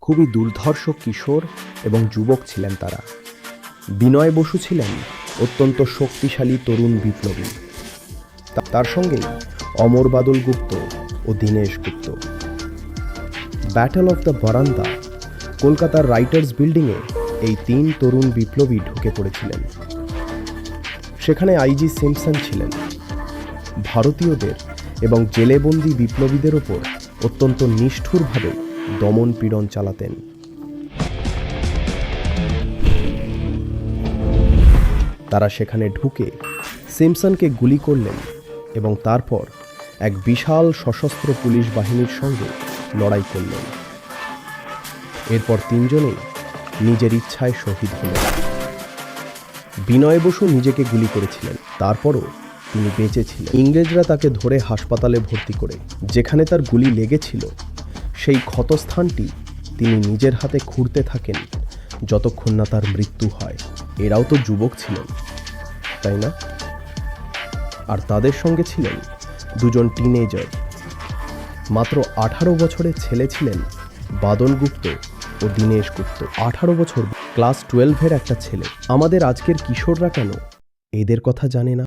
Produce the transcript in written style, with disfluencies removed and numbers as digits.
খুবই দুর্ধর্ষ কিশোর এবং যুবক ছিলেন তারা। বিনয় বসু ছিলেন অত্যন্ত শক্তিশালী তরুণ বিপ্লবী। তার সঙ্গেই অমর বাদল গুপ্ত ও দীনেশ গুপ্ত। ব্যাটল অফ দ্য বারান্দা, কলকাতার রাইটার্স বিল্ডিংয়ে এই তিন তরুণ বিপ্লবী ঢুকে পড়েছিলেন। সেখানে আইজি সিম্পসন ছিলেন। ভারতীয়দের এবং জেলেবন্দি বিপ্লবীদের ওপর অত্যন্ত নিষ্ঠুরভাবে দমন পীড়ন চালাতেন। তারা সেখানে ঢুকে সিম্পসনকে গুলি করলেন এবং তারপর এক বিশাল সশস্ত্র পুলিশ বাহিনীর সঙ্গে লড়াই করলেন। এরপর তিনজনেই নিজের ইচ্ছায় শহীদ হলেন। বিনয় বসু নিজেকে গুলি করেছিলেন, তারপরও তিনি বেঁচে ছিলেন। ইংরেজরা তাকে ধরে হাসপাতালে ভর্তি করে যেখানে তার গুলি লেগেছিল সেই ক্ষতস্থানটি তিনি নিজের হাতে খুঁড়তে থাকেন যতক্ষণ না তার মৃত্যু হয়। এরাও তো যুবক ছিলেন, তাই না? আর তাদের সঙ্গে ছিলেন দুজন টিনেজার। মাত্র 18 বছরের ছেলে ছিলেন বাদল গুপ্ত ও দীনেশ গুপ্ত। 18 বছর, ক্লাস 12-এর একটা ছেলে। আমাদের আজকের কিশোররা কেন এদের কথা জানে না?